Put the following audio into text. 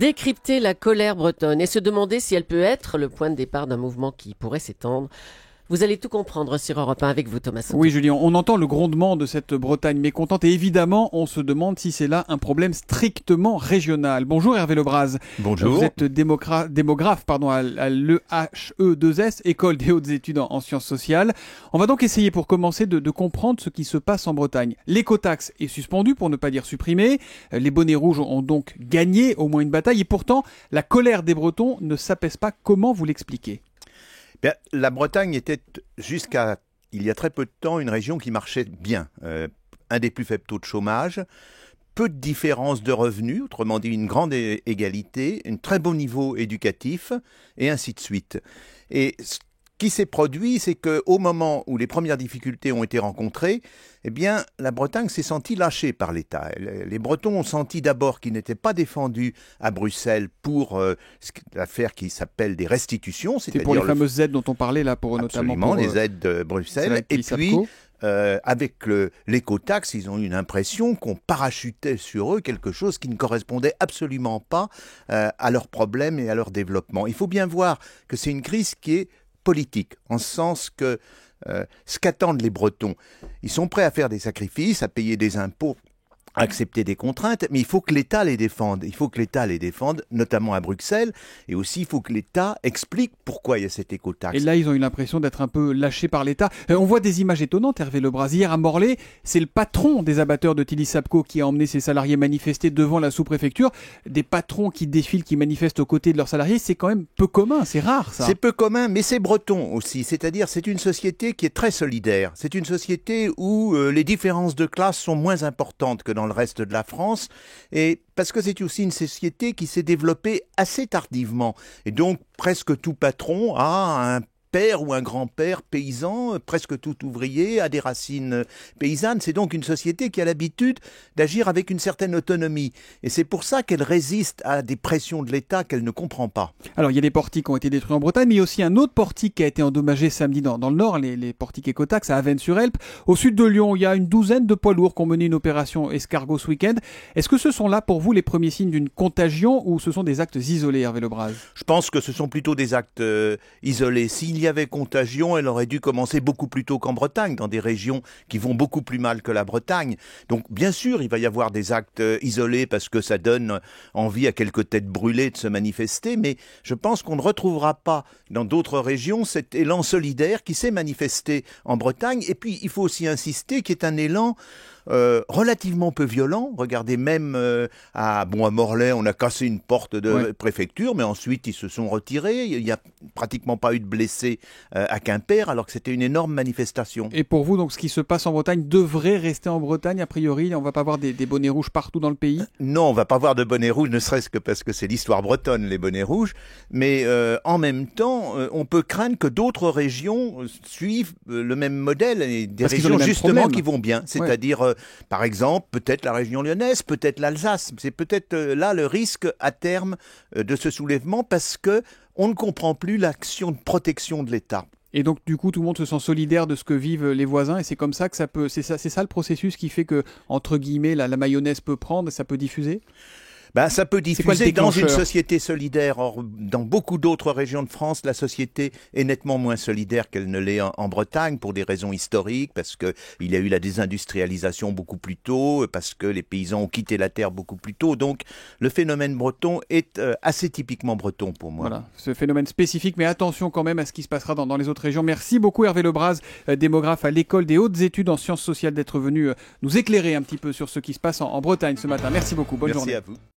Décrypter la colère bretonne et se demander si elle peut être le point de départ d'un mouvement qui pourrait s'étendre. Vous allez tout comprendre sur Europe 1 avec vous, Thomas Soto. Oui, Julien, on entend le grondement de cette Bretagne mécontente et évidemment, on se demande si c'est là un problème strictement régional. Bonjour Hervé Lebras. Bonjour. Vous êtes démographe à l'EHE2S, École des hautes études en sciences sociales. On va donc essayer pour commencer de comprendre ce qui se passe en Bretagne. L'écotaxe est suspendue, pour ne pas dire supprimée. Les bonnets rouges ont donc gagné au moins une bataille et pourtant, la colère des Bretons ne s'apaise pas. Comment vous l'expliquez ? Bien, la Bretagne était jusqu'à il y a très peu de temps une région qui marchait bien. Un des plus faibles taux de chômage, peu de différences de revenus, autrement dit une grande égalité, un très bon niveau éducatif et ainsi de suite. Et ce qui s'est produit, c'est qu'au moment où les premières difficultés ont été rencontrées, eh bien, la Bretagne s'est sentie lâchée par l'État. Les Bretons ont senti d'abord qu'ils n'étaient pas défendus à Bruxelles pour l'affaire qui s'appelle des restitutions. C'est pour les fameuses aides dont on parlait là, notamment pour les aides de Bruxelles. Et puis, avec l'écotaxe, ils ont eu l'impression qu'on parachutait sur eux quelque chose qui ne correspondait absolument pas à leurs problèmes et à leur développement. Il faut bien voir que c'est une crise qui est politique, en ce sens que ce qu'attendent les Bretons, ils sont prêts à faire des sacrifices, à payer des impôts, à accepter des contraintes, mais il faut que l'État les défende. Il faut que l'État les défende, notamment à Bruxelles, et aussi il faut que l'État explique pourquoi il y a cette écotaxe. Et là, ils ont eu l'impression d'être un peu lâchés par l'État. On voit des images étonnantes, Hervé Lebras. Hier à Morlaix, c'est le patron des abatteurs de Tilly-Sapco qui a emmené ses salariés manifester devant la sous-préfecture. Des patrons qui défilent, qui manifestent aux côtés de leurs salariés, c'est quand même peu commun, c'est rare ça. C'est peu commun, mais c'est breton aussi. C'est-à-dire, c'est une société qui est très solidaire. C'est une société où les différences de classe sont moins importantes que dans le reste de la France, et parce que c'est aussi une société qui s'est développée assez tardivement. Et donc, presque tout patron a un père ou un grand-père paysan, presque tout ouvrier, a des racines paysannes. C'est donc une société qui a l'habitude d'agir avec une certaine autonomie. Et c'est pour ça qu'elle résiste à des pressions de l'État qu'elle ne comprend pas. Alors, il y a des portiques qui ont été détruits en Bretagne, mais il y a aussi un autre portique qui a été endommagé samedi dans le Nord, les portiques écotaxe à Avesnes-sur-Helpe. Au sud de Lyon, il y a une douzaine de poids lourds qui ont mené une opération escargot ce week-end. Est-ce que ce sont là, pour vous, les premiers signes d'une contagion ou ce sont des actes isolés, Hervé Lebras ? Je pense que ce sont plutôt des actes isolés. S'il y avait contagion, elle aurait dû commencer beaucoup plus tôt qu'en Bretagne, dans des régions qui vont beaucoup plus mal que la Bretagne. Donc, bien sûr, il va y avoir des actes isolés parce que ça donne envie à quelques têtes brûlées de se manifester, mais je pense qu'on ne retrouvera pas dans d'autres régions cet élan solidaire qui s'est manifesté en Bretagne. Et puis, il faut aussi insister qu'il est un élan relativement peu violent. Regardez, même à Morlaix, on a cassé une porte de préfecture, mais ensuite ils se sont retirés. Il n'y a pratiquement pas eu de blessés à Quimper, alors que c'était une énorme manifestation. Et pour vous, donc, ce qui se passe en Bretagne devrait rester en Bretagne, a priori? On ne va pas voir des bonnets rouges partout dans le pays? Non, on ne va pas voir de bonnets rouges, ne serait-ce que parce que c'est l'histoire bretonne, les bonnets rouges. Mais en même temps, on peut craindre que d'autres régions suivent le même modèle, et des régions justement qui vont bien. C'est-à-dire, par exemple, peut-être la région lyonnaise, peut-être l'Alsace. C'est peut-être là le risque à terme de ce soulèvement parce que on ne comprend plus l'action de protection de l'État. Et donc, du coup, tout le monde se sent solidaire de ce que vivent les voisins et c'est comme ça que ça peut... C'est ça le processus qui fait que, entre guillemets, la mayonnaise peut prendre, ça peut diffuser ? Ça peut diffuser dans une société solidaire. Or, dans beaucoup d'autres régions de France, la société est nettement moins solidaire qu'elle ne l'est en Bretagne pour des raisons historiques, parce qu'il y a eu la désindustrialisation beaucoup plus tôt, parce que les paysans ont quitté la terre beaucoup plus tôt. Donc, le phénomène breton est assez typiquement breton pour moi. Voilà, ce phénomène spécifique, mais attention quand même à ce qui se passera dans les autres régions. Merci beaucoup Hervé Lebras, démographe à l'École des hautes études en sciences sociales, d'être venu nous éclairer un petit peu sur ce qui se passe en Bretagne ce matin. Merci beaucoup, bonne journée. Merci à vous.